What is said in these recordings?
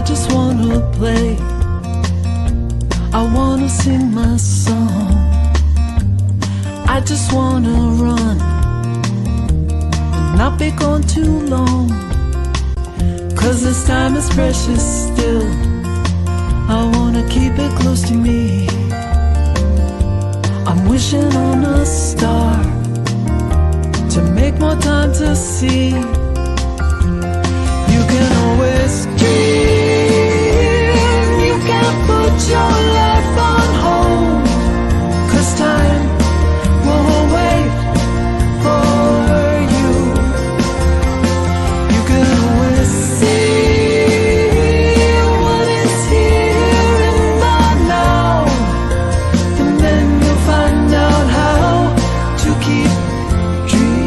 just wanna play. I wanna sing my song. I just wanna run, not be gone too long. 'Cause this time is precious still. I wanna keep it close to me. I'm wishing on a star to make more time to see. You can always dream. You can't put your life on hold, 'cause time won't wait for you. You can always see what is here in the now, and then you'll find out how to keep dreaming.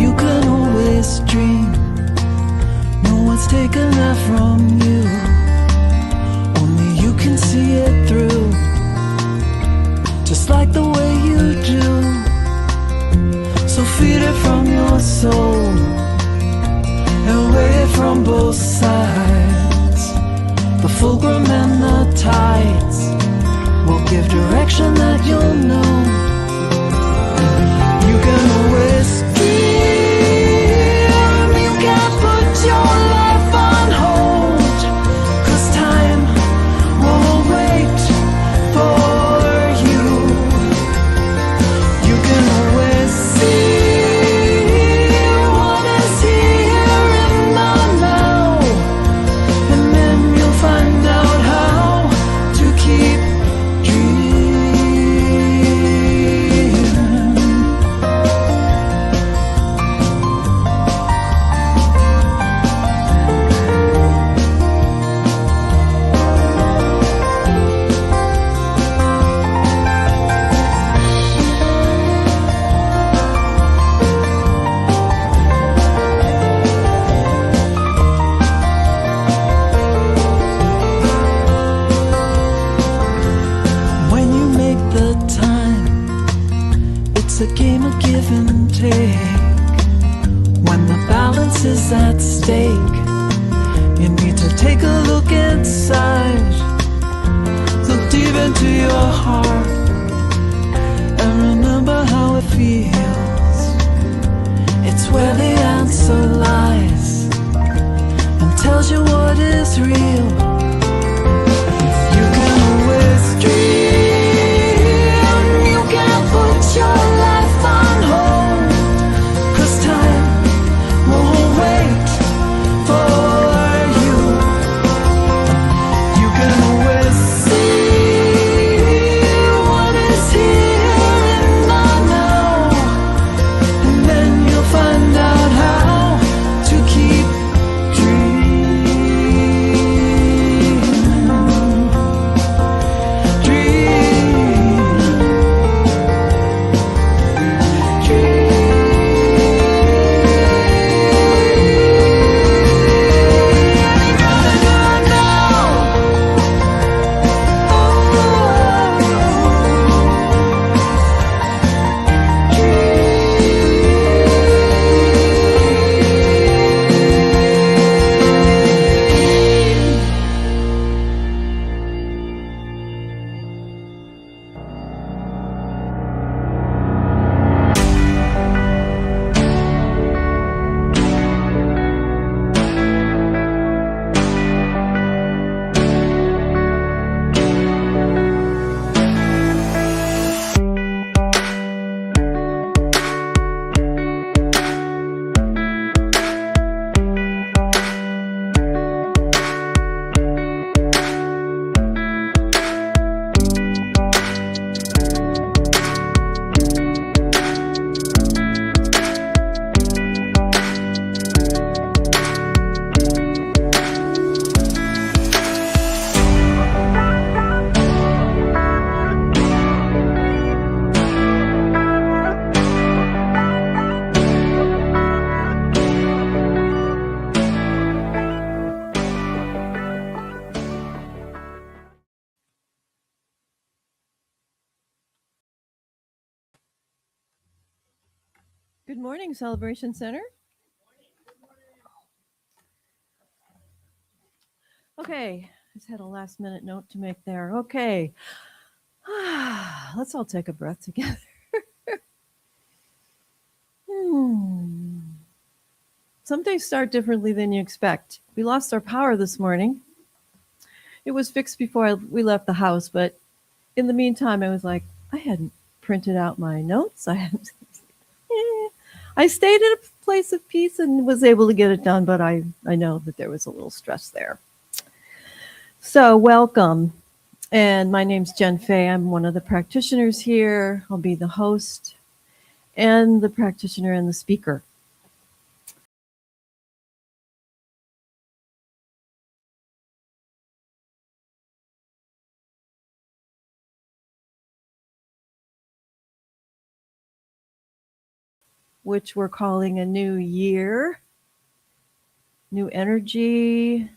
You can always dream. No one's taken that from you. Only you can see it through, just like the way you do. So feed it from your soul and weigh it from both sides. The fulcrum and the tides will give direction that you'll know. You can always dream. You can't put your life on hold, 'cause time won't wait for you. You can always see what is here in the now, and then you'll find out how to keep dreaming. When you make the time, it's a game of give and take. When the balance is at stake, you need to take a look inside. Look deep into your heart and remember how it feels. It's where the answer lies and tells you what is real. You can always dream. You can't put your life on hold, 'cause time won't wait for you. You can always see what is here in the now, and then you'll find out how to keep dreaming. Good morning, Celebration Center. Okay, just had a last minute note to make there. Okay, let's all take a breath together. Some days start differently than you expect. We lost our power this morning. It was fixed before we left the house, but in the meantime, I was like, I hadn't printed out my notes. I stayed at a place of peace and was able to get it done, but I know that there was a little stress there. So, welcome. And my name's Jen Fay. I'm one of the practitioners here. I'll be the host and the practitioner and the speaker. Which we're calling a new year, new energy,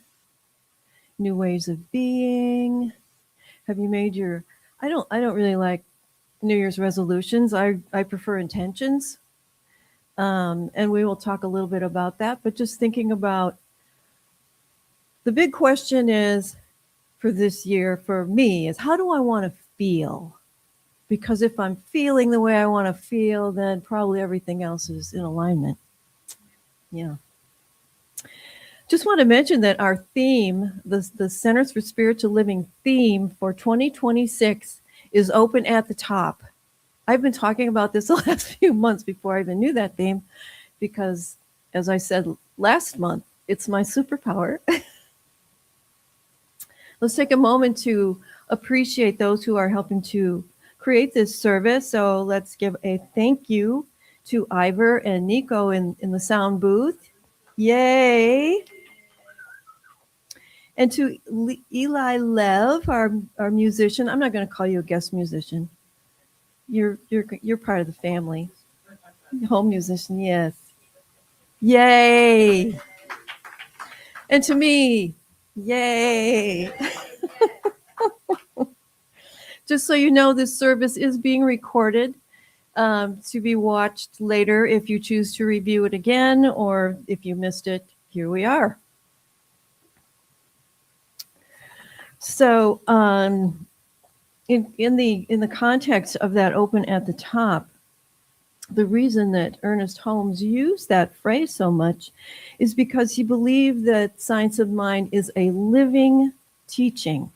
new ways of being. Have you made your I don't really like New Year's resolutions. I prefer intentions. And we will talk a little bit about that, but just thinking about the big question is for this year for me is how do I want to feel? Because if I'm feeling the way I want to feel, then probably everything else is in alignment. Yeah. Just want to mention that our theme, the Centers for Spiritual Living theme for 2026 is open at the top. I've been talking about this the last few months before I even knew that theme because, as I said last month, it's my superpower. Let's take a moment to appreciate those who are helping to create this service. So let's give a thank you to Ivor and Nico in the sound booth. Yay! And to Eli Lev, our musician. I'm not going to call you a guest musician. You're part of the family. Home musician, yes. Yay! And to me, yay! Just so you know, this service is being recorded to be watched later if you choose to review it again, or if you missed it, here we are. So, in the context of that open at the top, the reason that Ernest Holmes used that phrase so much is because he believed that science of mind is a living teaching,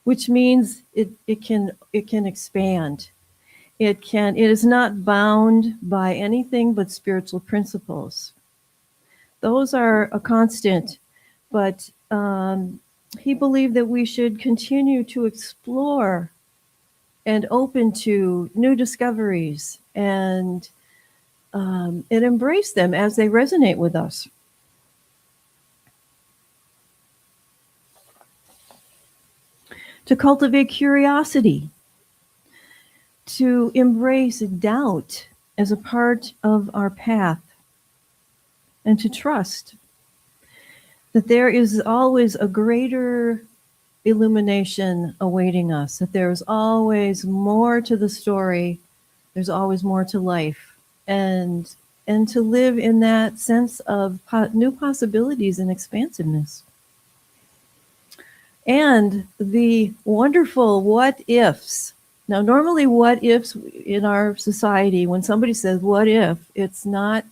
which means it can expand. It is not bound by anything but spiritual principles. Those are a constant, but he believed that we should continue to explore and open to new discoveries and embrace them as they resonate with us. To cultivate curiosity, to embrace doubt as a part of our path, and to trust that there is always a greater illumination awaiting us, that there's always more to the story, there's always more to life, and to live in that sense of new possibilities and expansiveness. And the wonderful what ifs. Now, normally what ifs in our society, when somebody says what if, it's not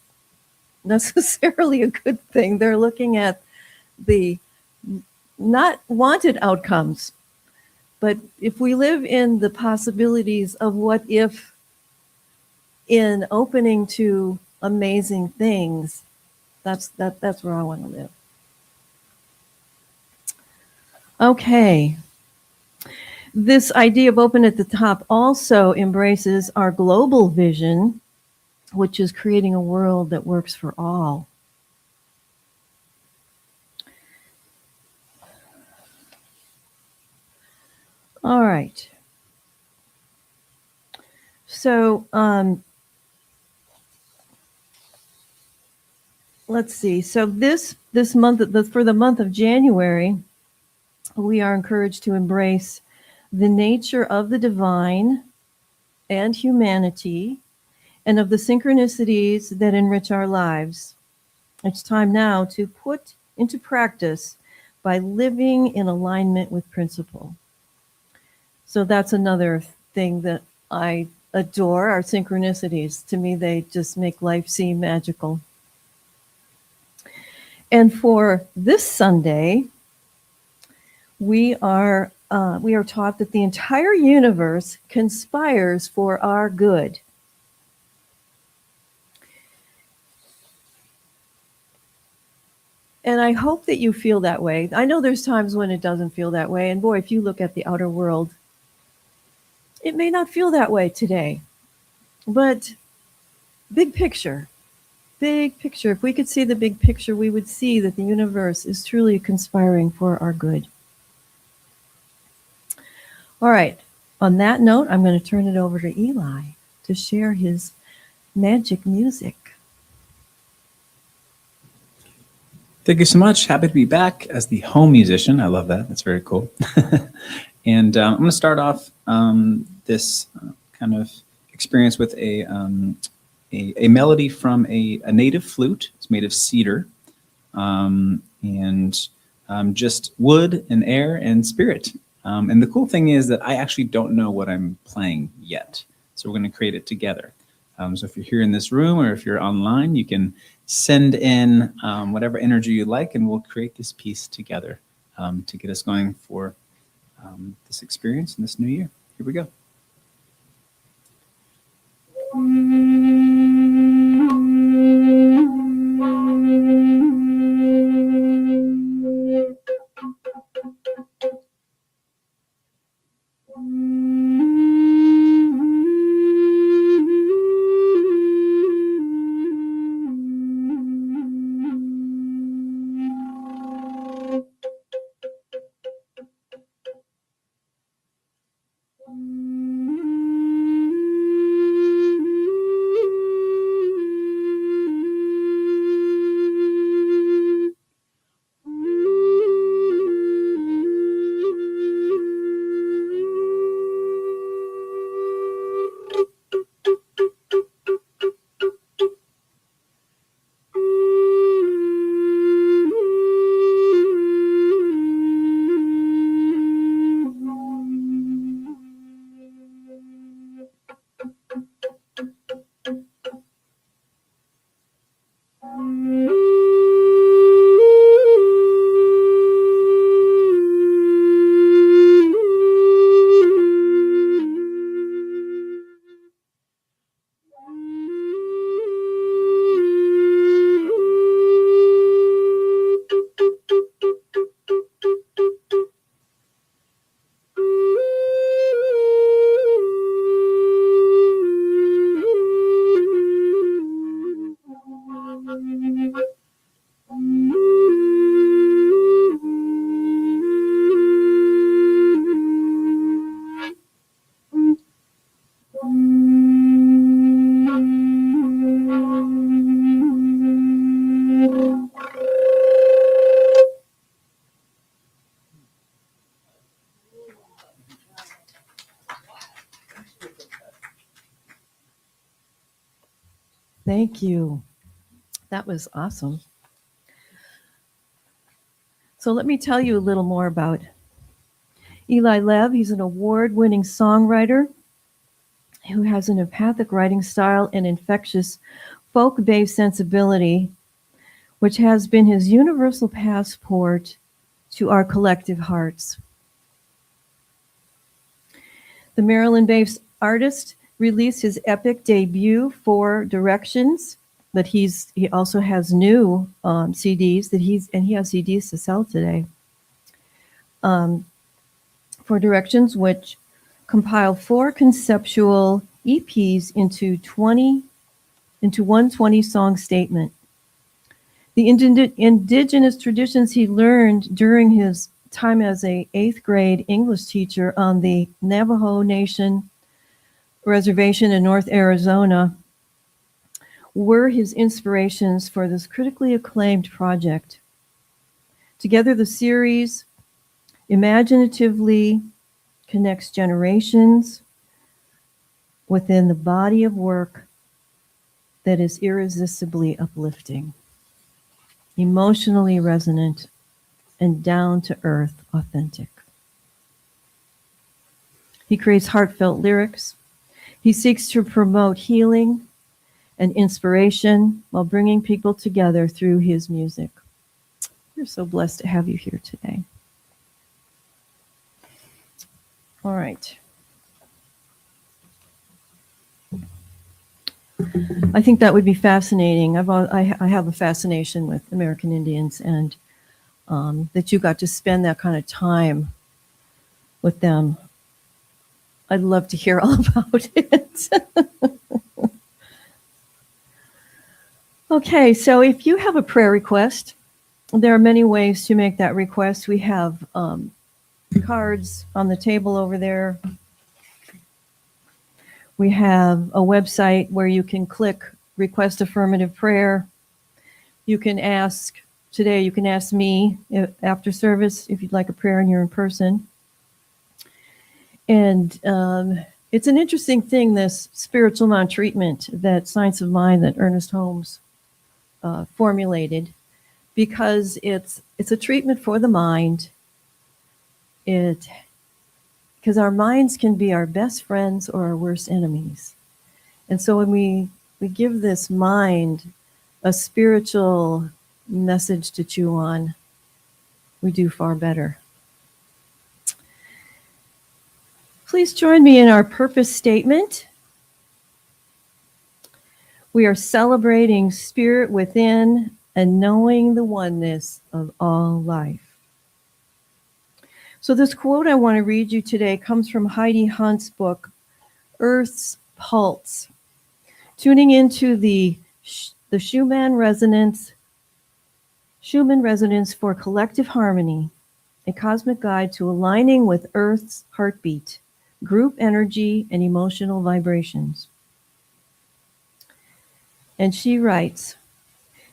necessarily a good thing. They're looking at the not wanted outcomes. But if we live in the possibilities of what if in opening to amazing things, that's where I want to live. Okay. This idea of open at the top also embraces our global vision, which is creating a world that works for all. All right. So let's see. So this month, for the month of January, we are encouraged to embrace the nature of the divine and humanity, and of the synchronicities that enrich our lives. It's time now to put into practice by living in alignment with principle. So that's another thing that I adore, our synchronicities. To me, they just make life seem magical. And for this Sunday, we are taught that the entire universe conspires for our good. And I hope that you feel that way. I know there's times when it doesn't feel that way. And boy, if you look at the outer world, it may not feel that way today. But big picture, if we could see the big picture, we would see that the universe is truly conspiring for our good. All right. On that note, I'm going to turn it over to Eli to share his magic music. Thank you so much. Happy to be back as the home musician. I love that. That's very cool. And I'm going to start off this kind of experience with a melody from a native flute. It's made of cedar and just wood and air and spirit. And the cool thing is that I actually don't know what I'm playing yet. So we're going to create it together. So if you're here in this room or if you're online, you can send in whatever energy you like, and we'll create this piece together to get us going for this experience in this new year. Here we go. Thank you. That was awesome. So let me tell you a little more about Eli Lev. He's an award-winning songwriter who has an empathic writing style and infectious folk-based sensibility, which has been his universal passport to our collective hearts. The Maryland-based artist released his epic debut, 4 Directions, but he also has new CDs he has CDs to sell today. 4 Directions, which compile 4 conceptual EPs into one 20-song statement. The indigenous traditions he learned during his time as a 8th grade English teacher on the Navajo Nation reservation in North Arizona were his inspirations for this critically acclaimed project. Together, the series imaginatively connects generations within the body of work that is irresistibly uplifting, emotionally resonant, and down-to-earth authentic. He creates heartfelt lyrics. He seeks to promote healing and inspiration while bringing people together through his music. We're so blessed to have you here today. All right. I think that would be fascinating. I have a fascination with American Indians, and that you got to spend that kind of time with them. I'd love to hear all about it. Okay, so if you have a prayer request, there are many ways to make that request. We have cards on the table over there. We have a website where you can click request affirmative prayer. You can ask me after service if you'd like a prayer and you're in person. And it's an interesting thing, this spiritual mind treatment, that Science of Mind that Ernest Holmes formulated, because it's a treatment for the mind. Because our minds can be our best friends or our worst enemies. And so when we give this mind a spiritual message to chew on, we do far better. Please join me in our purpose statement. We are celebrating spirit within and knowing the oneness of all life. So this quote I want to read you today comes from Heidi Hunt's book, Earth's Pulse, tuning into the Schumann resonance for collective harmony, a cosmic guide to aligning with Earth's heartbeat, group energy, and emotional vibrations. And she writes,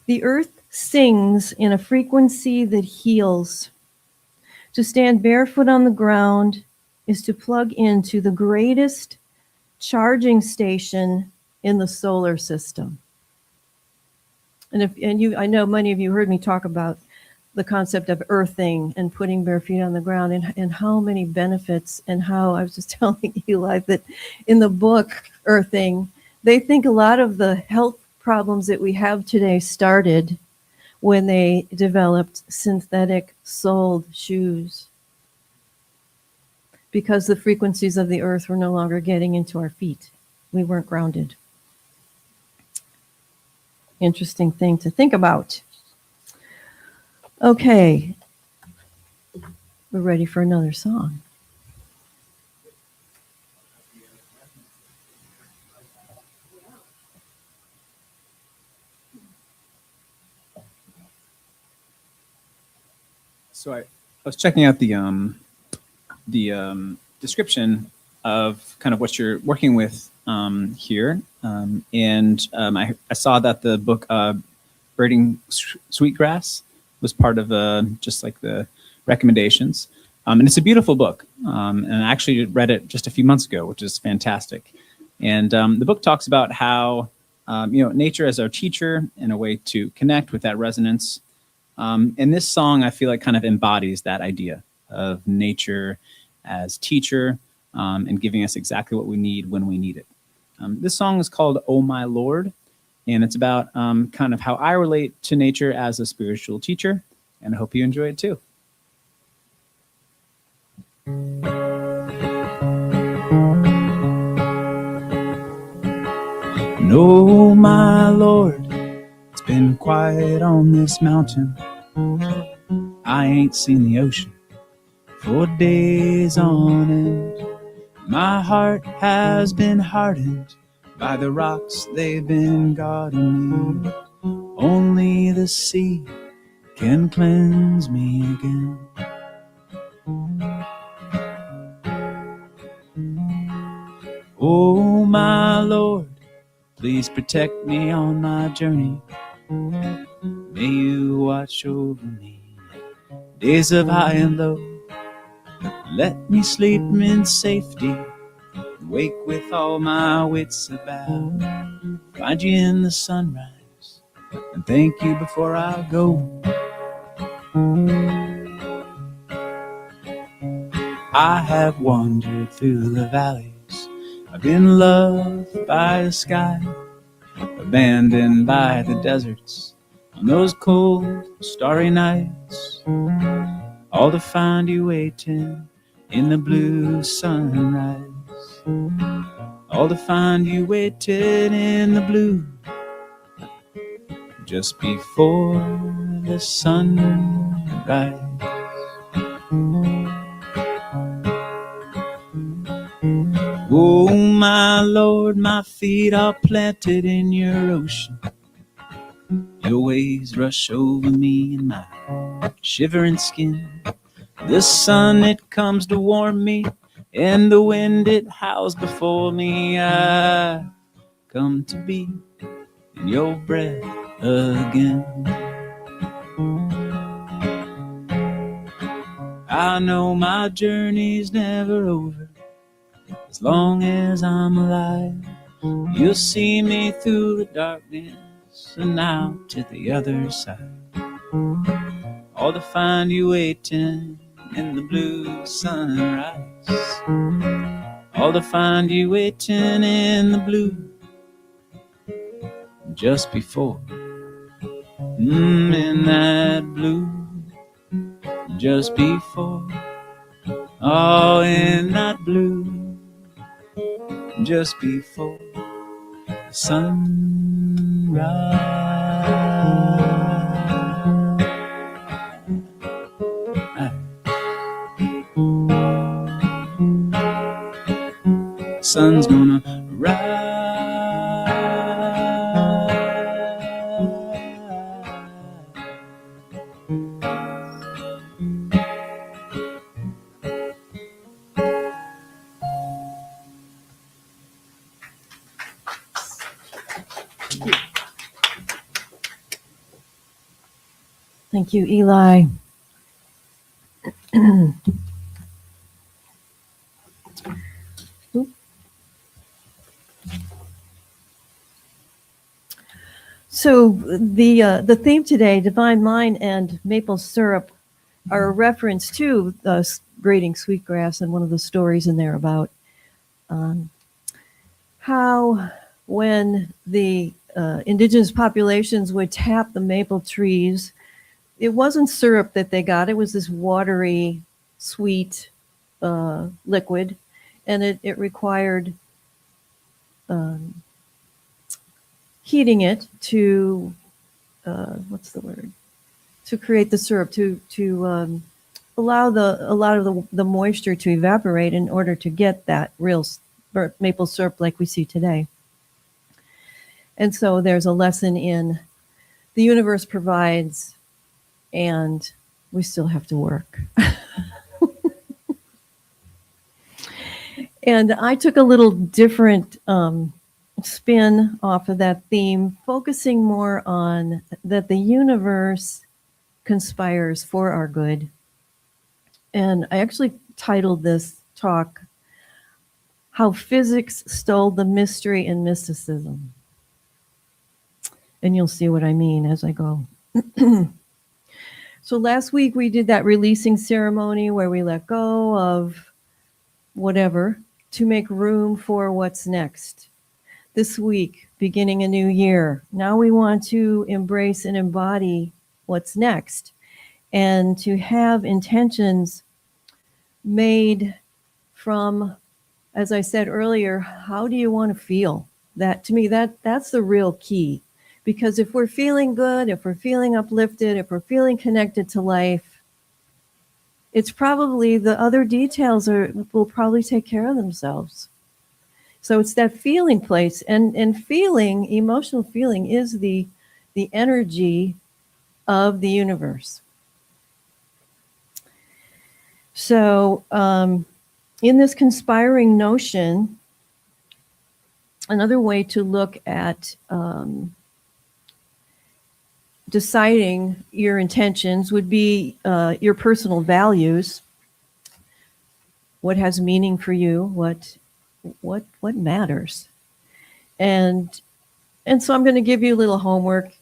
"The Earth sings in a frequency that heals. To stand barefoot on the ground is to plug into the greatest charging station in the solar system." I know many of you heard me talk about the concept of earthing and putting bare feet on the ground, and how many benefits, and how I was just telling Eli that in the book Earthing, they think a lot of the health problems that we have today started when they developed synthetic soled shoes, because the frequencies of the earth were no longer getting into our feet. We weren't grounded. Interesting thing to think about. Okay, we're ready for another song. So I was checking out the description of kind of what you're working with here, and I saw that the book "Braiding Sweetgrass" was part of just like the recommendations, and it's a beautiful book. And I actually read it just a few months ago, which is fantastic. And the book talks about how nature as our teacher and a way to connect with that resonance. And this song, I feel like, kind of embodies that idea of nature as teacher, and giving us exactly what we need when we need it. This song is called "Oh My Lord," and it's about kind of how I relate to nature as a spiritual teacher, and I hope you enjoy it too. "Oh my Lord, it's been quiet on this mountain. I ain't seen the ocean for days on end. My heart has been hardened by the rocks, they've been guarding me. Only the sea can cleanse me again. Oh my Lord, please protect me on my journey. May you watch over me, days of high and low. Let me sleep in safety, wake with all my wits about. find you in the sunrise, and thank you before I go. I have wandered through the valleys, I've been loved by the sky, abandoned by the deserts on those cold, starry nights, all to find you waiting in the blue sunrise, all to find you waiting in the blue, just before the sunrise. Oh, my Lord, my feet are planted in your ocean. Your waves rush over me in my shivering skin. The sun, it comes to warm me, and the wind, it howls before me. I come to be in your breath again. I know my journey's never over. As long as I'm alive, you'll see me through the darkness and out to the other side, all to find you waiting in the blue sunrise, all to find you waiting in the blue, just before, in that blue, just before, oh, in that blue, just before the sunrise. Sun's gonna rise. Thank you, Eli. So the theme today, divine mind and maple syrup, are a reference to grading sweetgrass, and one of the stories in there about how when the indigenous populations would tap the maple trees, it wasn't syrup that they got. It was this watery, sweet liquid, and it required heating it to to create the syrup, to allow a lot of the moisture to evaporate in order to get that real maple syrup like we see today. And so there's a lesson in the universe provides, and we still have to work. And I took a little different spin off of that theme, focusing more on that the universe conspires for our good. And I actually titled this talk, How Physics Stole the Mystery and Mysticism. And you'll see what I mean as I go. So last week we did that releasing ceremony where we let go of whatever to make room for what's next. This week, beginning a new year, now we want to embrace and embody what's next, and to have intentions made from, as I said earlier, how do you want to feel? That, to me, that's the real key. Because if we're feeling good, if we're feeling uplifted, if we're feeling connected to life, it's probably the other details will probably take care of themselves. So it's that feeling place, and feeling, emotional feeling, is the energy of the universe. So in this conspiring notion, another way to look at deciding your intentions would be your personal values. What has meaning for you? What matters? And And so I'm going to give you a little homework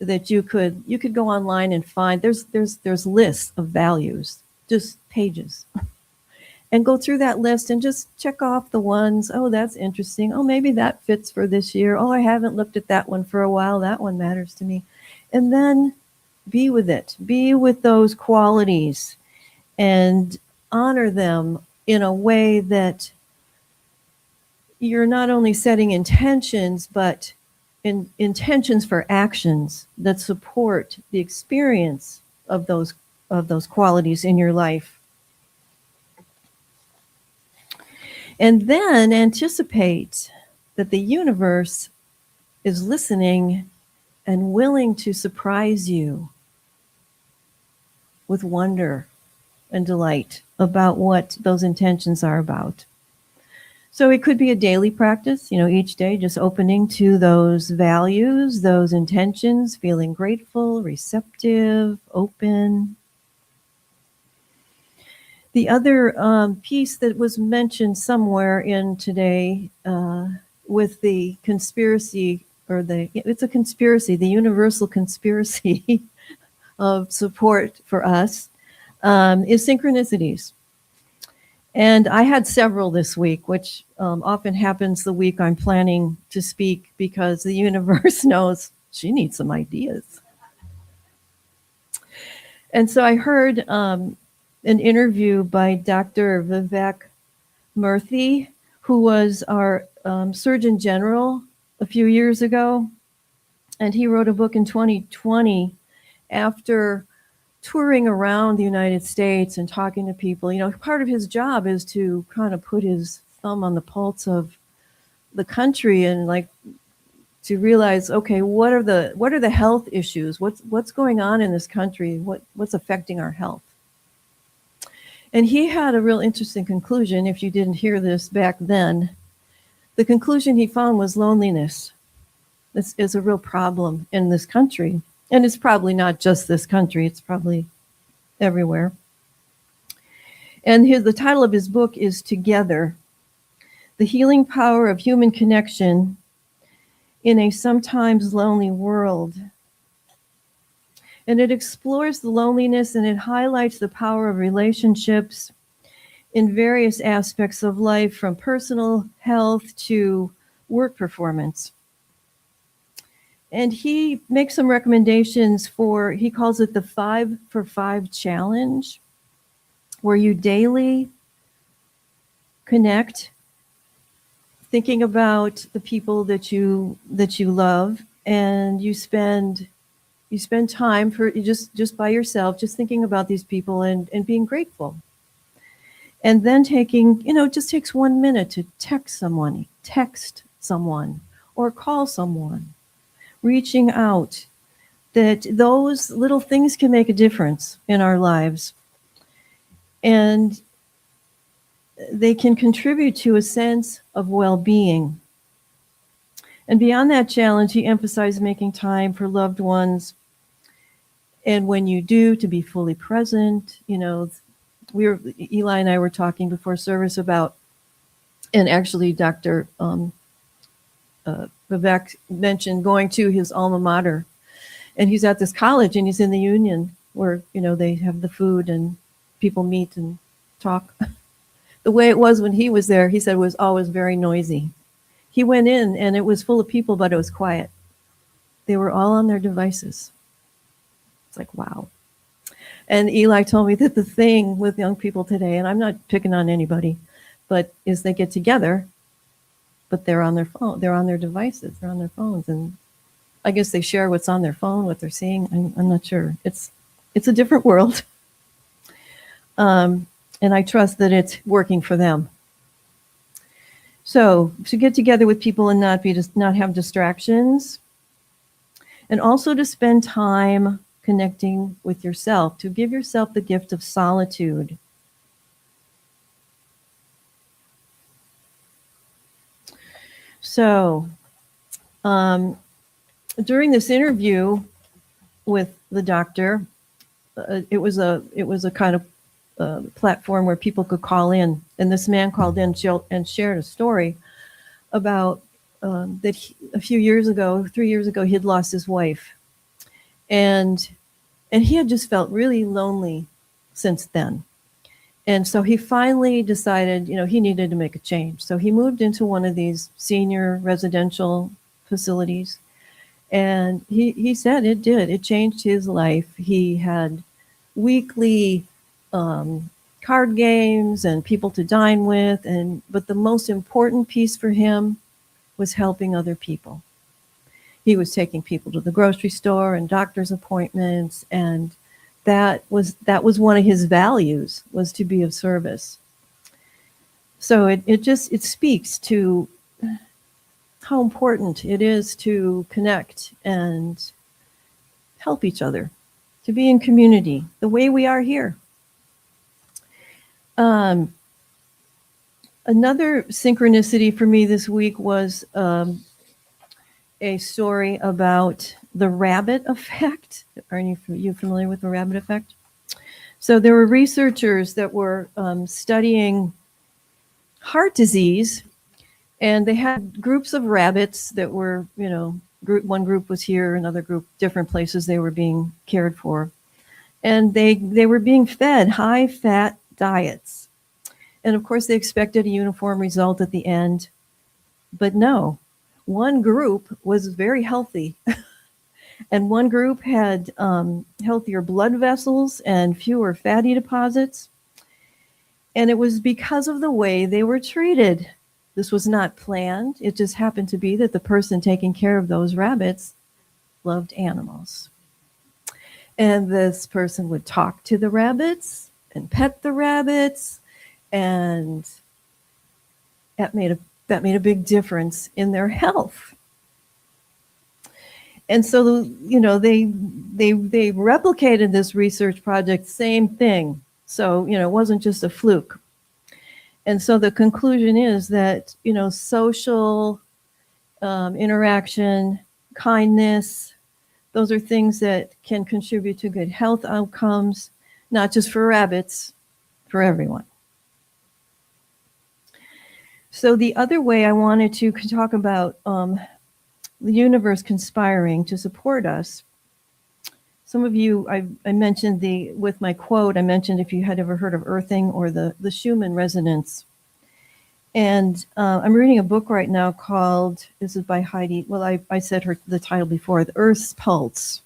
that you could go online and find. There's lists of values, just pages, and go through that list and just check off the ones. Oh, that's interesting. Oh, maybe that fits for this year. Oh, I haven't looked at that one for a while. That one matters to me. And then be with it. Be with those qualities and honor them in a way that you're not only setting intentions, but intentions for actions that support the experience of those qualities in your life. And then anticipate that the universe is listening and willing to surprise you with wonder and delight about what those intentions are about. So it could be a daily practice, each day just opening to those values, those intentions, feeling grateful, receptive, open. The other piece that was mentioned somewhere in today with the conspiracy, it's a conspiracy, the universal conspiracy of support for us is synchronicities. And I had several this week, which often happens the week I'm planning to speak because the universe knows she needs some ideas. And so I heard an interview by Dr. Vivek Murthy, who was our Surgeon General a few years ago. And he wrote a book in 2020 after touring around the United States and talking to people. Part of his job is to kind of put his thumb on the pulse of the country and to realize, okay, what are the health issues? What's going on in this country? What's affecting our health? And he had a real interesting conclusion. If you didn't hear this back then, the conclusion he found was loneliness. This is a real problem in this country. And it's probably not just this country, it's probably everywhere. And the title of his book is Together, The Healing Power of Human Connection in a Sometimes Lonely World. And it explores the loneliness and it highlights the power of relationships in various aspects of life, from personal health to work performance. And he makes some recommendations he calls it the 5 for 5 challenge, where you daily connect, thinking about the people that you love, and you spend time for just by yourself, just thinking about these people and being grateful. And then it just takes 1 minute to text someone, or call someone. Reaching out, that those little things can make a difference in our lives. And they can contribute to a sense of well-being. And beyond that challenge, he emphasized making time for loved ones. And when you do, to be fully present. Eli and I were talking before service about, and actually Dr. Vivek mentioned going to his alma mater, and he's at this college and he's in the union where, they have the food and people meet and talk. The way it was when he was there, he said, it was always very noisy. He went in and it was full of people, but it was quiet. They were all on their devices. It's like, wow. And Eli told me that the thing with young people today, and I'm not picking on anybody, but is they get together, but they're on their phone, they're on their devices, they're on their phones, and I guess they share what's on their phone, what they're seeing. I'm not sure. It's a different world, and I trust that it's working for them. So to get together with people and not have distractions, and also to spend time connecting with yourself, to give yourself the gift of solitude. So, during this interview with the doctor, it was a kind of platform where people could call in, and this man called in and shared a story about a few years ago, 3 years ago, he had lost his wife, and he had just felt really lonely since then. And so he finally decided, he needed to make a change. So he moved into one of these senior residential facilities. And he said it did. It changed his life. He had weekly card games and people to dine with. But the most important piece for him was helping other people. He was taking people to the grocery store and doctor's appointments, and that was one of his values, was to be of service. So it speaks to how important it is to connect and help each other, to be in community the way we are here. Another synchronicity for me this week was a story about the rabbit effect. Are you familiar with the rabbit effect? So there were researchers that were studying heart disease, and they had groups of rabbits that were, one group was here, another group, different places they were being cared for. And they were being fed high-fat diets. And of course, they expected a uniform result at the end. But no, one group was very healthy. And one group had healthier blood vessels and fewer fatty deposits. And it was because of the way they were treated. This was not planned. It just happened to be that the person taking care of those rabbits loved animals. And this person would talk to the rabbits and pet the rabbits, and that made a big difference in their health. And so, they replicated this research project, same thing. So, it wasn't just a fluke. And so the conclusion is that, social interaction, kindness, those are things that can contribute to good health outcomes, not just for rabbits, for everyone. So the other way I wanted to talk about the universe conspiring to support us. Some of you, I mentioned with my quote, I mentioned if you had ever heard of earthing or the Schumann resonance. And I'm reading a book right now called, this is by Heidi, well, I said the title before, The Earth's Pulse.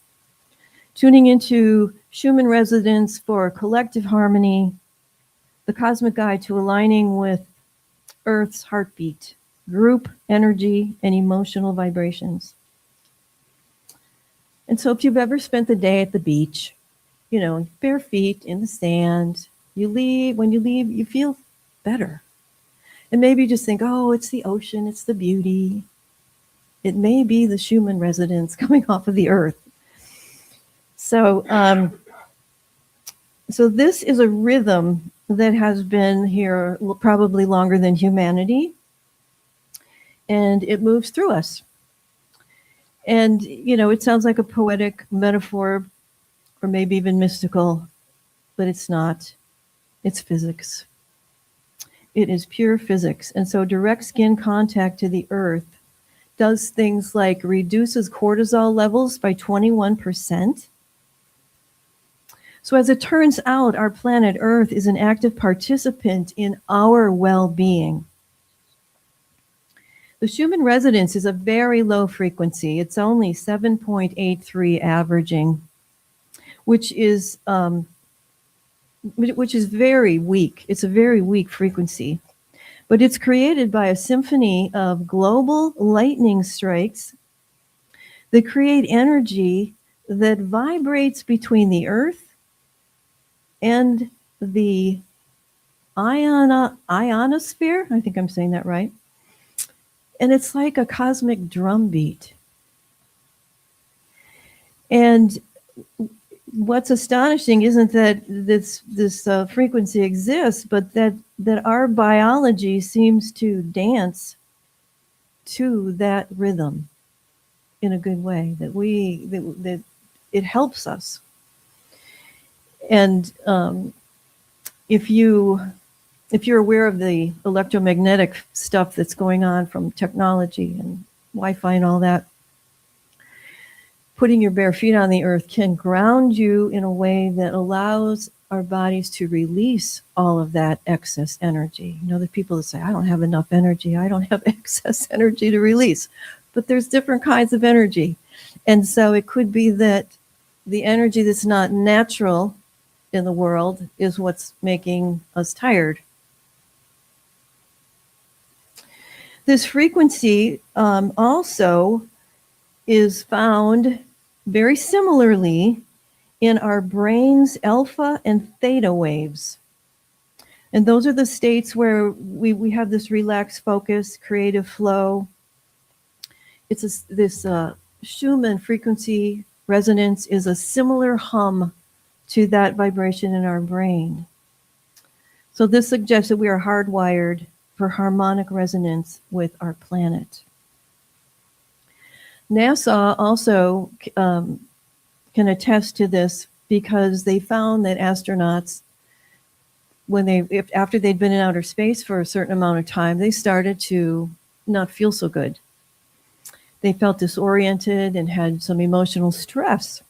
Tuning into Schumann resonance for collective harmony, the cosmic guide to aligning with Earth's heartbeat, group energy, and emotional vibrations. And so if you've ever spent the day at the beach, bare feet in the sand, when you leave, you feel better. And maybe you just think, oh, it's the ocean, it's the beauty. It may be the Schumann resonance coming off of the earth. So, so this is a rhythm that has been here probably longer than humanity. And it moves through us. And, it sounds like a poetic metaphor or maybe even mystical, but it's not. It's physics. It is pure physics. And so direct skin contact to the earth does things like reduces cortisol levels by 21%. So as it turns out, our planet Earth is an active participant in our well-being. The Schumann resonance is a very low frequency. It's only 7.83 averaging, which is very weak. It's a very weak frequency. But it's created by a symphony of global lightning strikes that create energy that vibrates between the Earth and the ionosphere. I think I'm saying that right. And it's like a cosmic drumbeat. And what's astonishing isn't that this frequency exists, but that our biology seems to dance to that rhythm in a good way, that it helps us. And if you if you're aware of the electromagnetic stuff that's going on from technology and Wi-Fi and all that, putting your bare feet on the earth can ground you in a way that allows our bodies to release all of that excess energy. You know, the people that say, I don't have enough energy, I don't have excess energy to release. But there's different kinds of energy. And so it could be that the energy that's not natural in the world is what's making us tired. This frequency also is found very similarly in our brain's alpha and theta waves. And those are the states where we have this relaxed focus, creative flow. It's this Schumann frequency resonance is a similar hum to that vibration in our brain. So this suggests that we are hardwired for harmonic resonance with our planet. NASA also can attest to this because they found that astronauts, after they'd been in outer space for a certain amount of time, they started to not feel so good. They felt disoriented and had some emotional stress.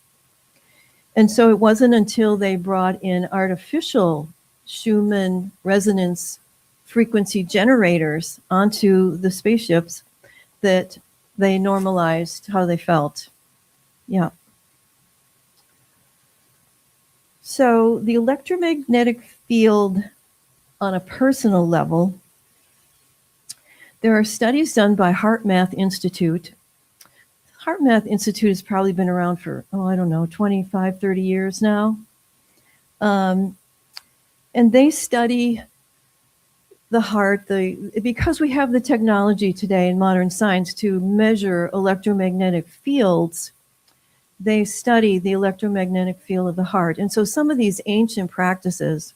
And so it wasn't until they brought in artificial Schumann resonance frequency generators onto the spaceships that they normalized how they felt. Yeah. So the electromagnetic field on a personal level, there are studies done by HeartMath Institute. HeartMath Institute has probably been around for, 25, 30 years now. And they study the heart, because we have the technology today in modern science to measure electromagnetic fields, they study the electromagnetic field of the heart. And so some of these ancient practices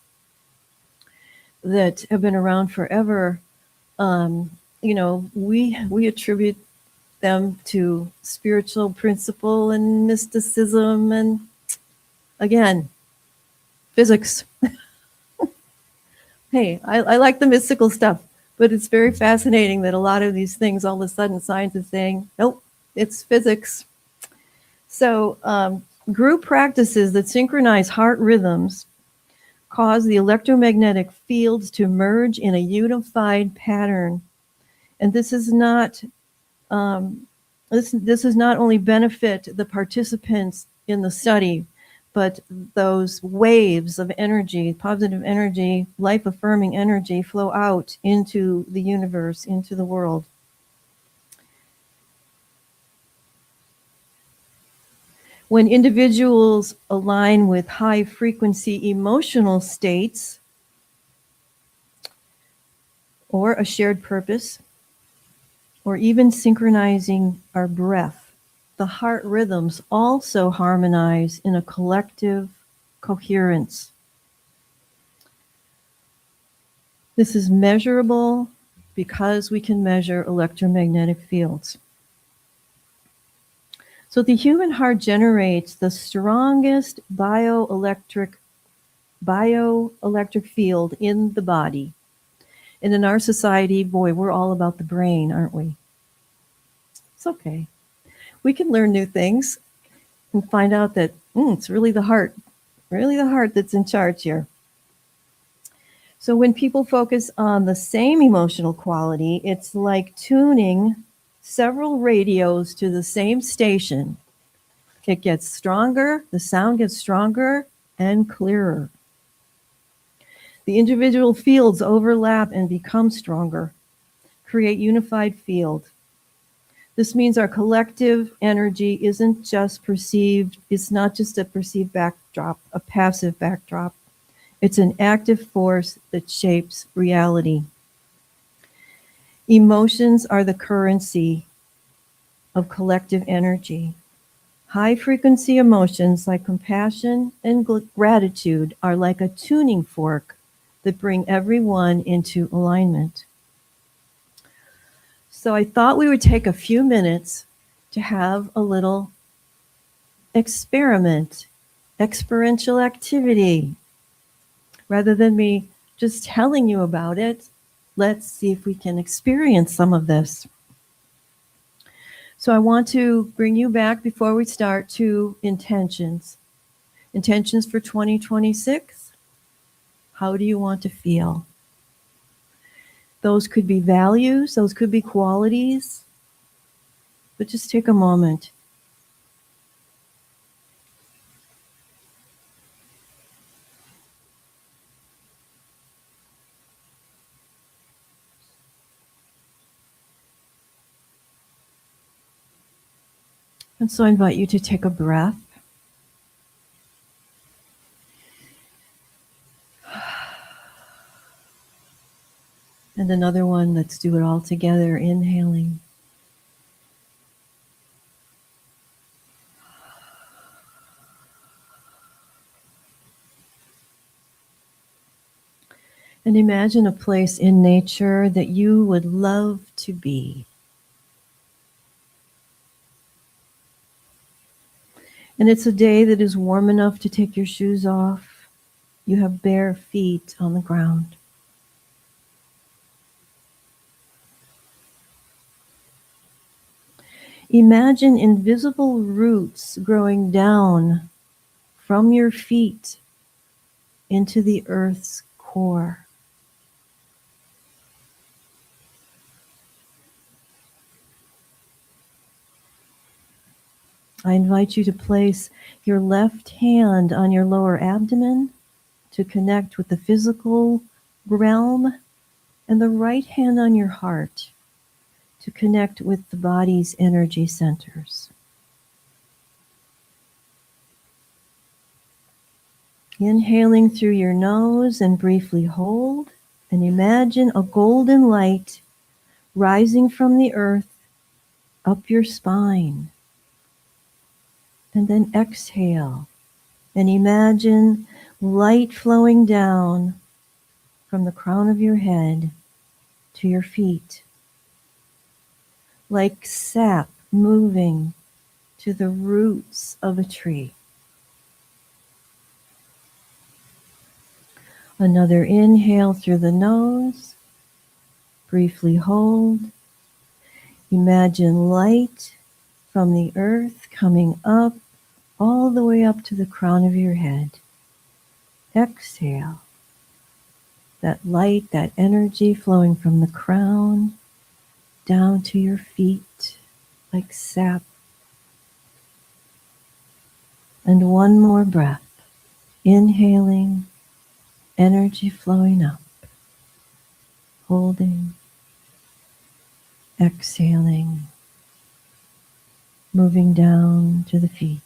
that have been around forever, we attribute them to spiritual principle and mysticism and, again, physics. Hey, I like the mystical stuff, but it's very fascinating that a lot of these things, all of a sudden, science is saying, nope, it's physics. So group practices that synchronize heart rhythms cause the electromagnetic fields to merge in a unified pattern. And this is not this is not only benefit the participants in the study, but those waves of energy, positive energy, life-affirming energy flow out into the universe, into the world. When individuals align with high-frequency emotional states or a shared purpose, or even synchronizing our breath, the heart rhythms also harmonize in a collective coherence. This is measurable because we can measure electromagnetic fields. So the human heart generates the strongest bioelectric field in the body. And in our society, boy, we're all about the brain, aren't we? It's okay. We can learn new things and find out that it's really the heart that's in charge here. So when people focus on the same emotional quality, it's like tuning several radios to the same station. It gets stronger, the sound gets stronger and clearer. The individual fields overlap and become stronger, create unified field. This means our collective energy isn't just perceived, it's not just a perceived backdrop, a passive backdrop. It's an active force that shapes reality. Emotions are the currency of collective energy. High frequency emotions like compassion and gratitude are like a tuning fork that bring everyone into alignment. So I thought we would take a few minutes to have a little experiment, experiential activity. Rather than me just telling you about it. Let's see if we can experience some of this. So I want to bring you back before we start to intentions. Intentions for 2026. How do you want to feel? Those could be values, those could be qualities, but just take a moment. And so I invite you to take a breath. And another one, let's do it all together, inhaling. And imagine a place in nature that you would love to be. And it's a day that is warm enough to take your shoes off. You have bare feet on the ground. Imagine invisible roots growing down from your feet into the earth's core. I invite you to place your left hand on your lower abdomen to connect with the physical realm, and the right hand on your heart to connect with the body's energy centers. Inhaling through your nose and briefly hold, and imagine a golden light rising from the earth up your spine. And then exhale and imagine light flowing down from the crown of your head to your feet, like sap moving to the roots of a tree. Another inhale through the nose, briefly hold. Imagine light from the earth coming up all the way up to the crown of your head. Exhale. That light, that energy flowing from the crown down to your feet like sap. And one more breath. Inhaling, energy flowing up. Holding. Exhaling. Moving down to the feet.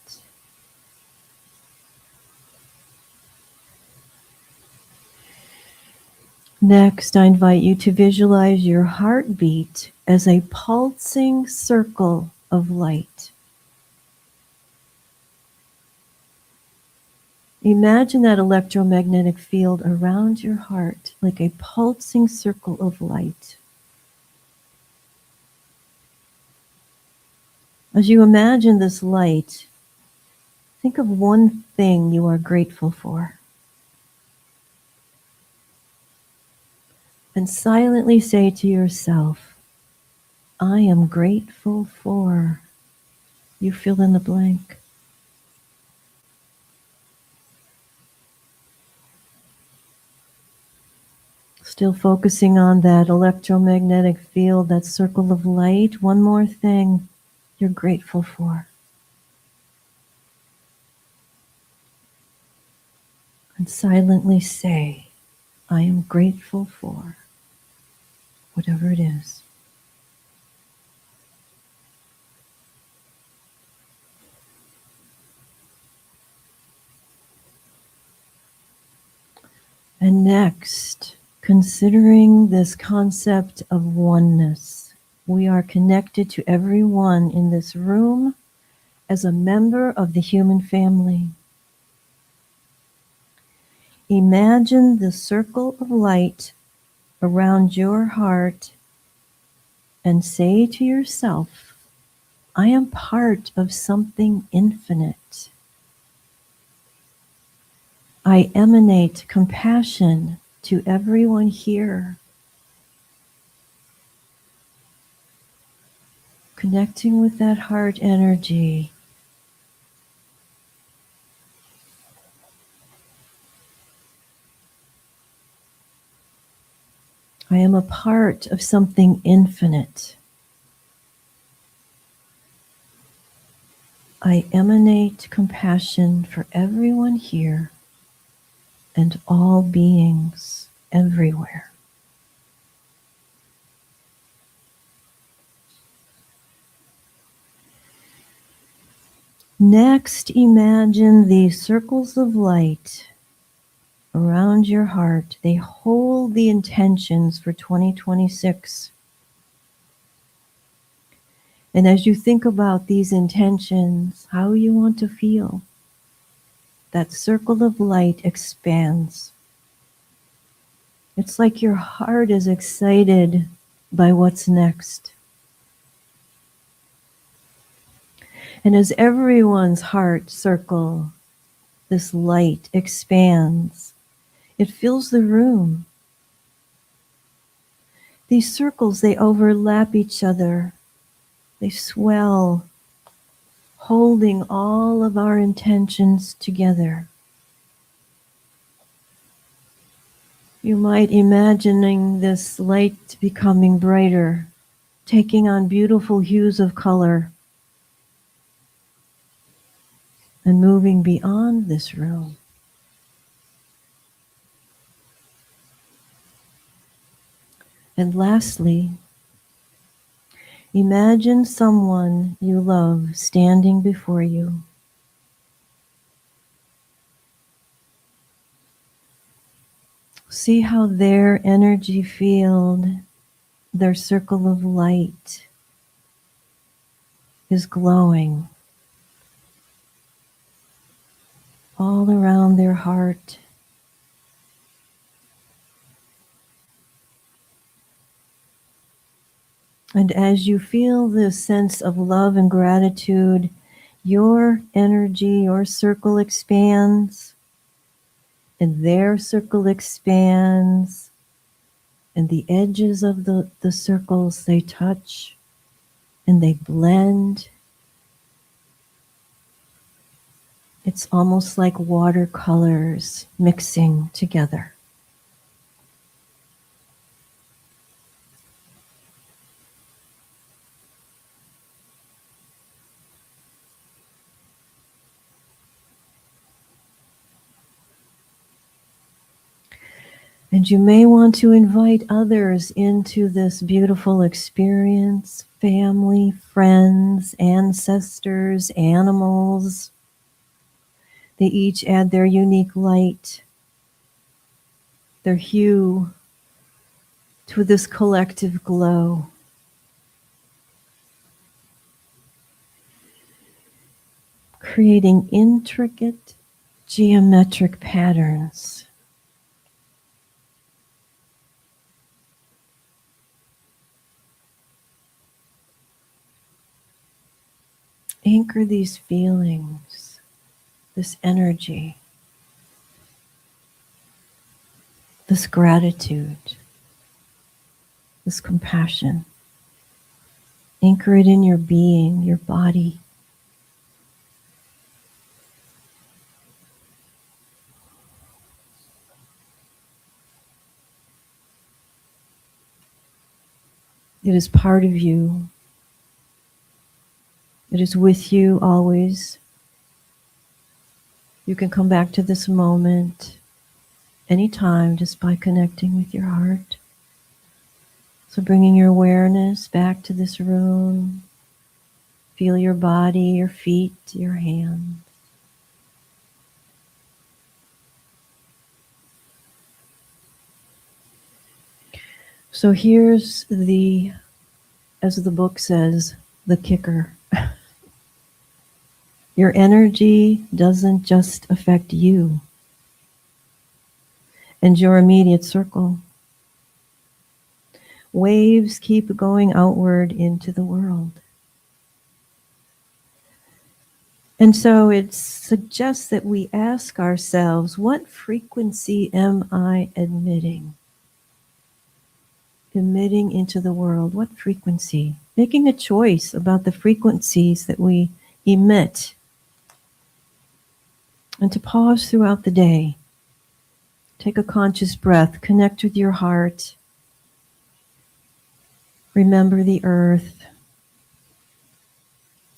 Next, I invite you to visualize your heartbeat as a pulsing circle of light. Imagine that electromagnetic field around your heart like a pulsing circle of light. As you imagine this light, think of one thing you are grateful for. And silently say to yourself, I am grateful for, you fill in the blank. Still focusing on that electromagnetic field, that circle of light, one more thing you're grateful for. And silently say, I am grateful for whatever it is. And next, considering this concept of oneness, we are connected to everyone in this room as a member of the human family. Imagine the circle of light around your heart and say to yourself, I am part of something infinite. I emanate compassion to everyone here. Connecting with that heart energy. I am a part of something infinite. I emanate compassion for everyone here and all beings everywhere. Next, imagine these circles of light around your heart. They hold the intentions for 2026. And as you think about these intentions, how you want to feel, that circle of light expands. It's like your heart is excited by what's next. And as everyone's heart circle, this light expands. It fills the room. These circles, they overlap each other. They swell, holding all of our intentions together. You might imagining this light becoming brighter, taking on beautiful hues of color, and moving beyond this room. And lastly, imagine someone you love standing before you. See how their energy field, their circle of light, is glowing all around their heart. And as you feel this sense of love and gratitude, your energy, your circle expands, and their circle expands, and the edges of the circles, they touch, and they blend. It's almost like watercolors mixing together. And you may want to invite others into this beautiful experience, family, friends, ancestors, animals. They each add their unique light, their hue to this collective glow. Creating intricate geometric patterns. Anchor these feelings, this energy, this gratitude, this compassion. Anchor it in your being, your body. It is part of you. It is with you always. You can come back to this moment anytime just by connecting with your heart. So bringing your awareness back to this room. Feel your body, your feet, your hands. So here's as the book says, the kicker. Your energy doesn't just affect you and your immediate circle. Waves keep going outward into the world. And so it suggests that we ask ourselves, what frequency am I emitting? Emitting into the world, what frequency? Making a choice about the frequencies that we emit. And to pause throughout the day. Take a conscious breath, connect with your heart. Remember the earth.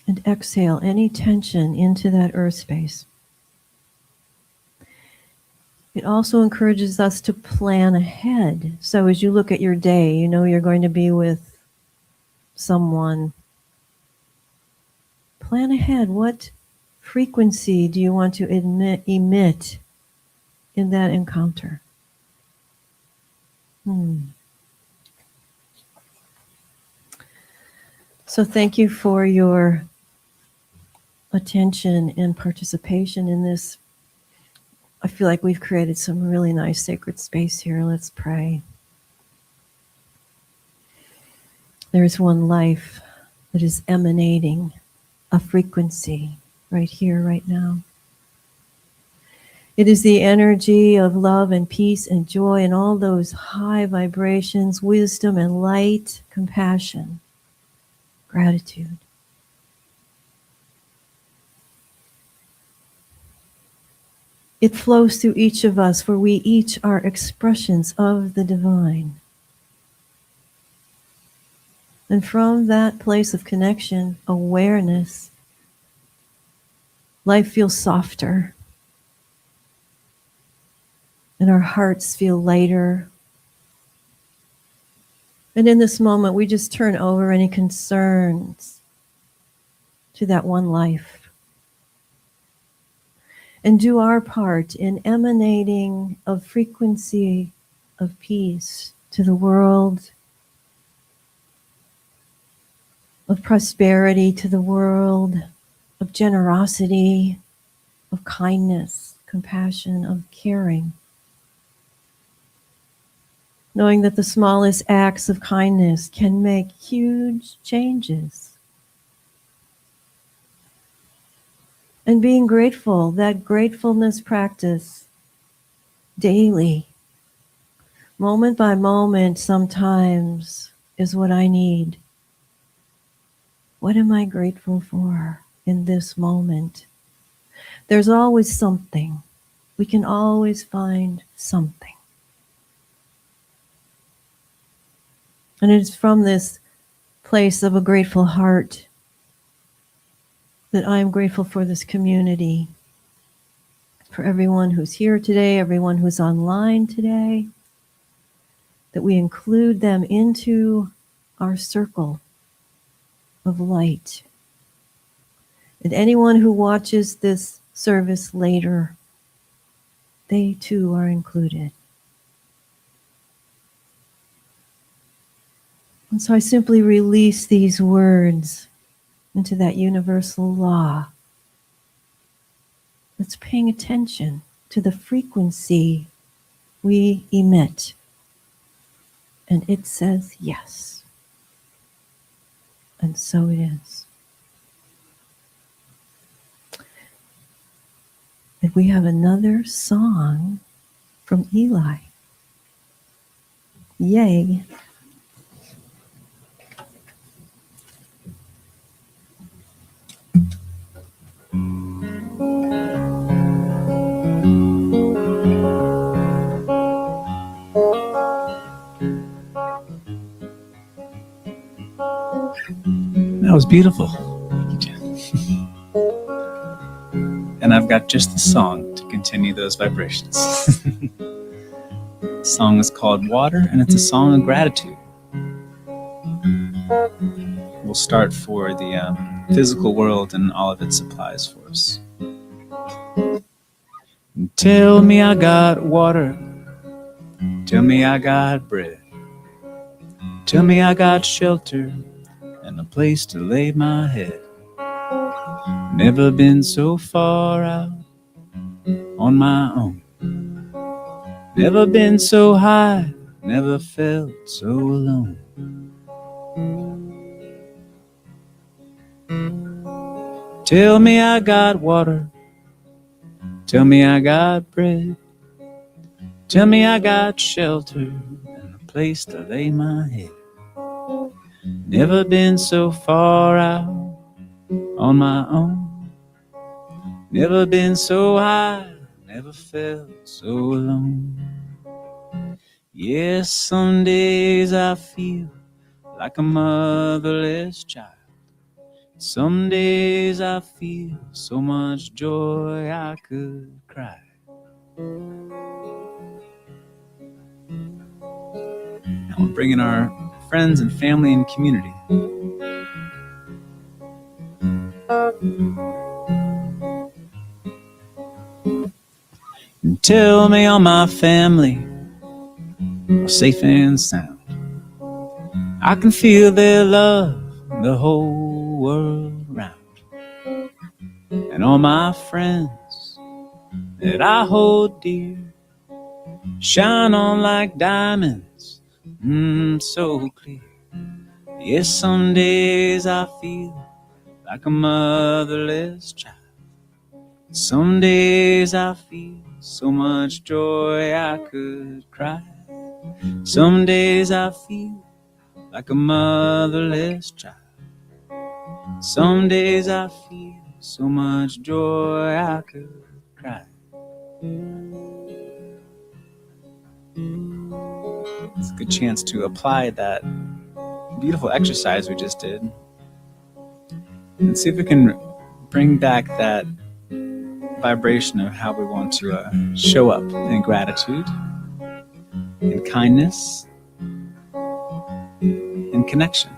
And exhale any tension into that earth space. It also encourages us to plan ahead. So as you look at your day, you know you're going to be with someone. Plan ahead. What frequency do you want to emit in that encounter? So thank you for your attention and participation in this. I feel like we've created some really nice sacred space here. Let's pray. There is one life that is emanating a frequency right here, right now. It is the energy of love and peace and joy and all those high vibrations, wisdom and light, compassion, gratitude. It flows through each of us, for we each are expressions of the divine. And from that place of connection, awareness, life feels softer. And our hearts feel lighter. And in this moment, we just turn over any concerns to that one life. And do our part in emanating a frequency of peace to the world, of prosperity to the world, of generosity, of kindness, compassion, of caring. Knowing that the smallest acts of kindness can make huge changes. And being grateful, that gratefulness practice daily, moment by moment, sometimes is what I need. What am I grateful for in this moment? There's always something. We can always find something. And it's from this place of a grateful heart that I am grateful for this community, for everyone who's here today, everyone who's online today, that we include them into our circle of light. And anyone who watches this service later, they too are included. And so I simply release these words into that universal law that's paying attention to the frequency we emit. And it says yes. And so it is. And we have another song from Eli. Yay. That was beautiful. And I've got just the song to continue those vibrations. The song is called Water, and it's a song of gratitude. We'll start for the physical world and all of its supplies for us. Tell me I got water. Tell me I got bread. Tell me I got shelter and a place to lay my head. Never been so far out on my own. Never been so high, never felt so alone. Tell me I got water. Tell me I got bread. Tell me I got shelter and a place to lay my head. Never been so far out on my own. Never been so high, never felt so alone. Yes, some days I feel like a motherless child. Some days I feel so much joy I could cry. Now we're bringing our friends and family and community. And tell me all my family are safe and sound. I can feel their love the whole world round. And all my friends that I hold dear shine on like diamonds, so clear. Yes, some days I feel like a motherless child. Some days I feel so much joy I could cry. Some days I feel like a motherless child. Some days I feel so much joy I could cry. It's a good chance to apply that beautiful exercise we just did and see if we can bring back that vibration of how we want to show up in gratitude, in kindness, in connection.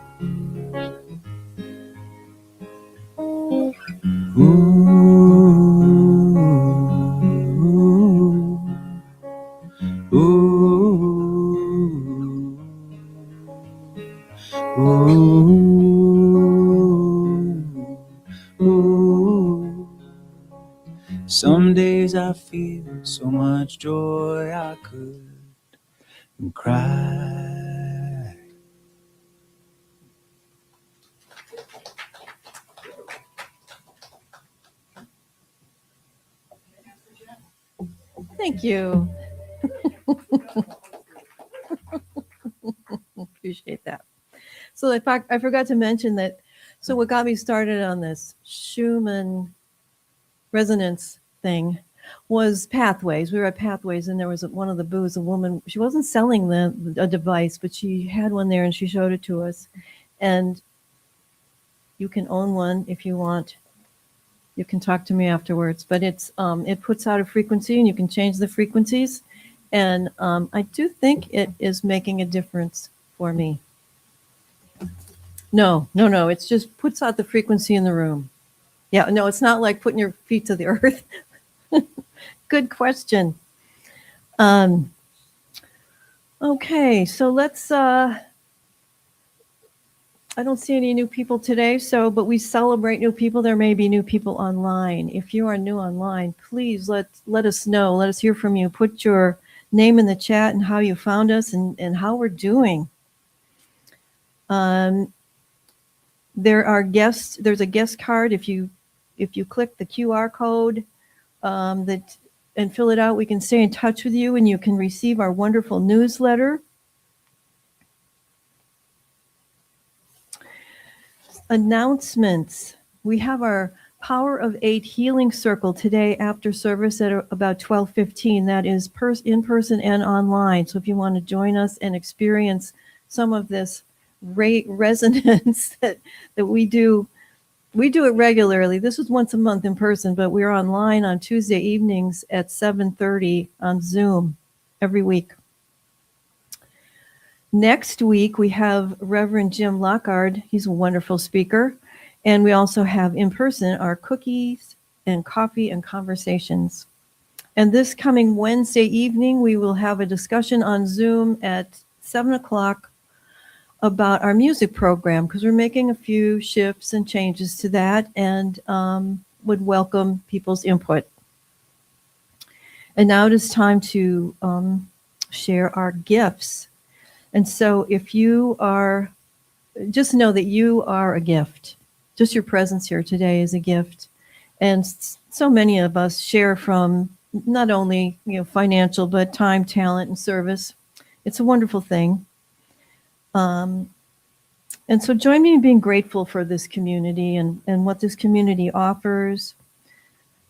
Some days I feel so much joy I could cry. Thank you. Appreciate that. So in fact, I forgot to mention that. So what got me started on this Schumann resonance thing was Pathways. We were at Pathways, and there was one of the booths, a woman. She wasn't selling a device, but she had one there, and she showed it to us. And you can own one if you want. You can talk to me afterwards, but it puts out a frequency, and you can change the frequencies. And I do think it is making a difference for me. No. It just puts out the frequency in the room. Yeah, no, it's not like putting your feet to the earth. Good question. Okay, so let's. I don't see any new people today, but we celebrate new people. There may be new people online. If you are new online, please let us know. Let us hear from you. Put your name in the chat and how you found us and how we're doing. There's a guest card. If you click the QR code and fill it out, we can stay in touch with you, and you can receive our wonderful newsletter. Announcements. We have our Power of 8 Healing Circle today after service at about 12:15. That is in person and online. So if you want to join us and experience some of this resonance that we do it regularly. This is once a month in person, but we're online on Tuesday evenings at 7:30 on Zoom every week. Next week, we have Reverend Jim Lockard. He's a wonderful speaker. And we also have in person our cookies and coffee and conversations. And this coming Wednesday evening, we will have a discussion on Zoom at 7 o'clock about our music program, because we're making a few shifts and changes to that, and would welcome people's input. And now it is time to share our gifts. And so if you are, just know that you are a gift. just your presence here today is a gift. And so many of us share from not only financial, but time, talent, and service. It's a wonderful thing. And so join me in being grateful for this community and what this community offers.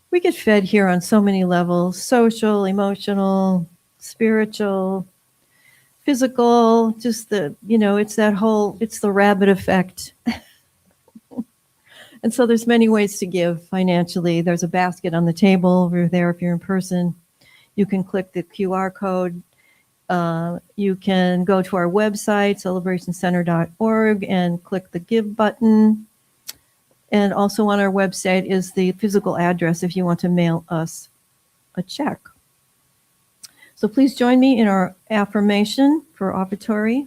We get fed here on so many levels: social, emotional, spiritual, physical, just it's the rabbit effect. And so there's many ways to give financially. There's a basket on the table over there if you're in person. You can click the QR code. You can go to our website, celebrationcenter.org, and click the give button. And also on our website is the physical address if you want to mail us a check. So please join me in our affirmation for offertory.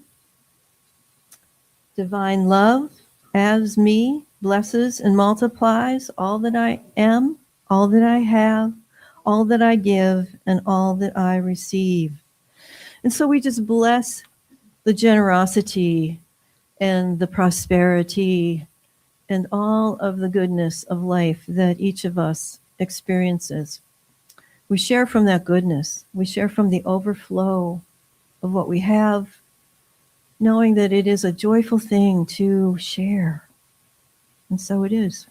Divine love as me blesses and multiplies all that I am, all that I have, all that I give, and all that I receive. And so we just bless the generosity and the prosperity and all of the goodness of life that each of us experiences. We share from that goodness. We share from the overflow of what we have, knowing that it is a joyful thing to share. And so it is.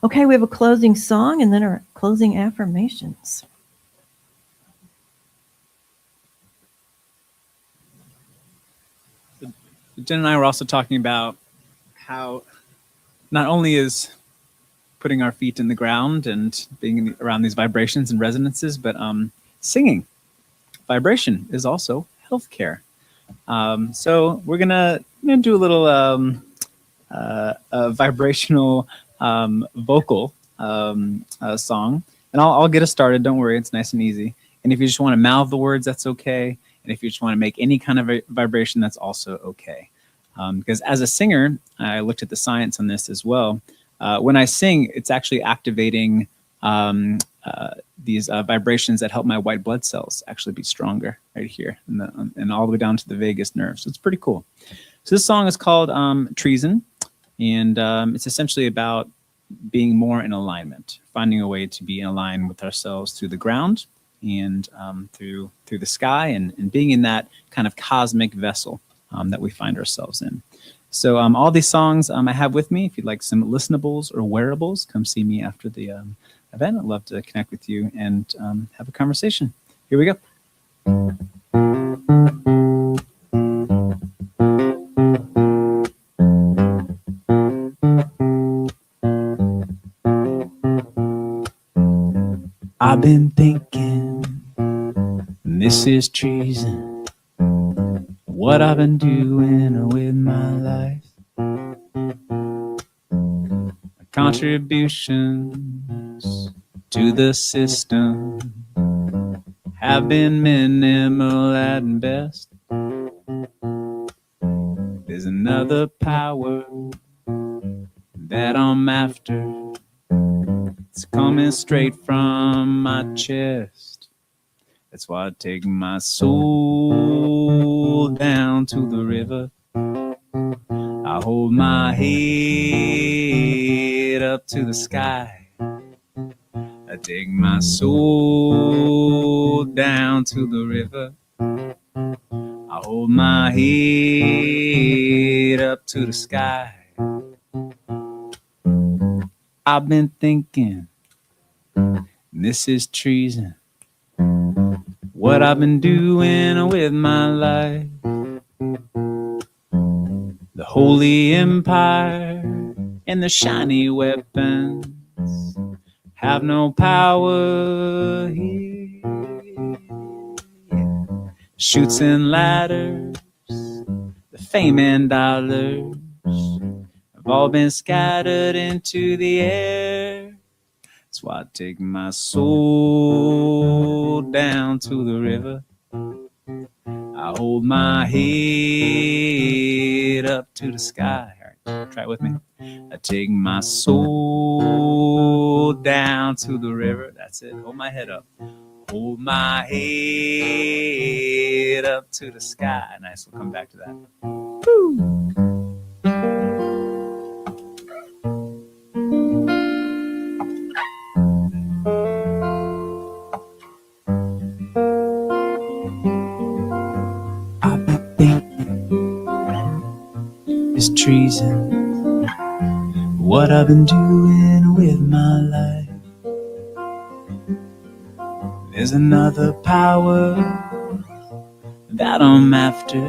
Okay, we have a closing song and then our closing affirmations. Jen and I were also talking about how not only is putting our feet in the ground and being around these vibrations and resonances, but singing. Vibration is also healthcare. So we're gonna do a little vibrational vocal song, and I'll get us started. Don't worry, it's nice and easy. And if you just want to mouth the words, that's okay. And if you just want to make any kind of vibration, that's also okay. Because as a singer, I looked at the science on this as well. When I sing, it's actually activating these vibrations that help my white blood cells actually be stronger right here and all the way down to the vagus nerve. So it's pretty cool. So this song is called Treason, and it's essentially about being more in alignment, finding a way to be in alignment with ourselves through the ground and through the sky, and being in that kind of cosmic vessel that we find ourselves in. So all these songs I have with me. If you'd like some listenables or wearables, come see me after the event. I'd love to connect with you and have a conversation. Here we go. I've been thinking this is treason, what I've been doing with my life. My contributions to the system have been minimal at best. There's another power that I'm after. It's coming straight from my chest. That's why I take my soul down to the river. I hold my head up to the sky. I take my soul down to the river. I hold my head up to the sky. I've been thinking this is treason, what I've been doing with my life. The holy empire and the shiny weapons have no power here. Chutes and ladders, the fame and dollars have all been scattered into the air. That's why I take my soul down to the river. I hold my head up to the sky. All right, try it with me. I take my soul down to the river. That's it. Hold my head up. Hold my head up to the sky. Nice. We'll come back to that. Woo. treason. What I've been doing with my life. There's another power that I'm after.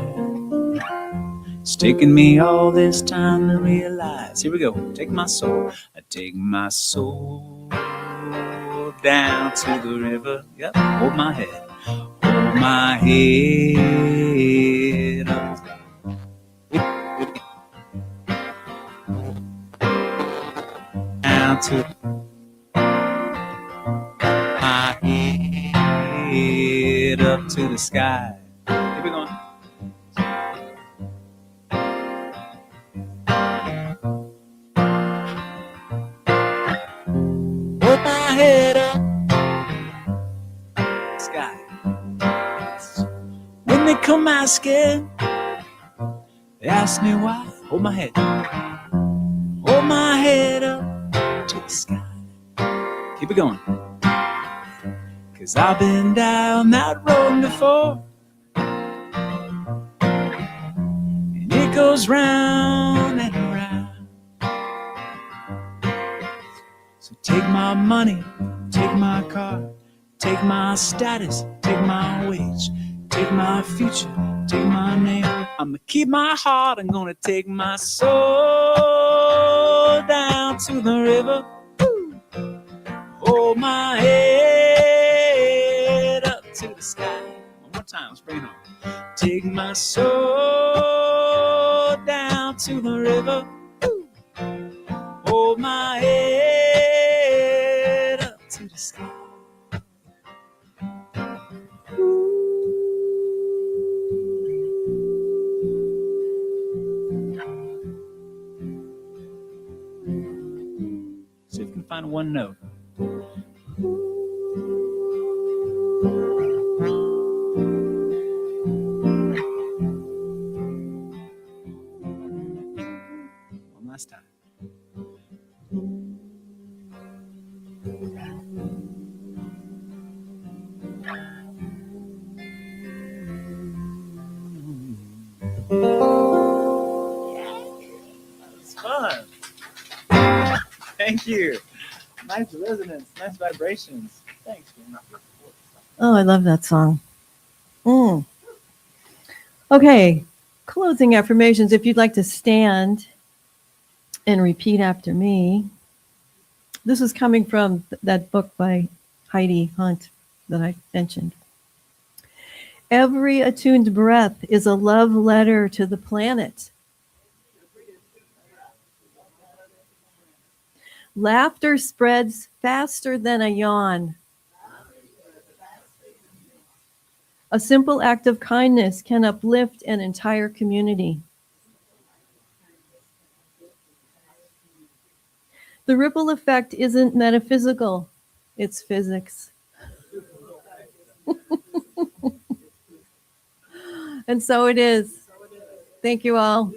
It's taken me all this time to realize. Here we go. Take my soul. I take my soul down to the river. Yep. Hold my head. Hold my head up. Down to my head up to the sky. Here we go. Hold my head up sky. When they come asking, they ask me why. Hold my head. Hold my head up to the sky. Keep it going. 'Cause I've been down that road before, and it goes round and round. So take my money, take my car, take my status, take my wage, take my future, take my name. I'ma keep my heart, I'm gonna take my soul down to the river. Hold my head up to the sky. One more time, let's bring it home. Take my soul down to the river. Hold my head up to the sky. See if you can find one note. One last time. That's fun. Thank you. Nice resonance, nice vibrations. Thanks. Oh, I love that song. Okay, closing affirmations. If you'd like to stand and repeat after me. This is coming from that book by Heidi Hunt that I mentioned. Every attuned breath is a love letter to the planet. Laughter spreads faster than a yawn. A simple act of kindness can uplift an entire community. The ripple effect isn't metaphysical, it's physics. And so it is. Thank you all.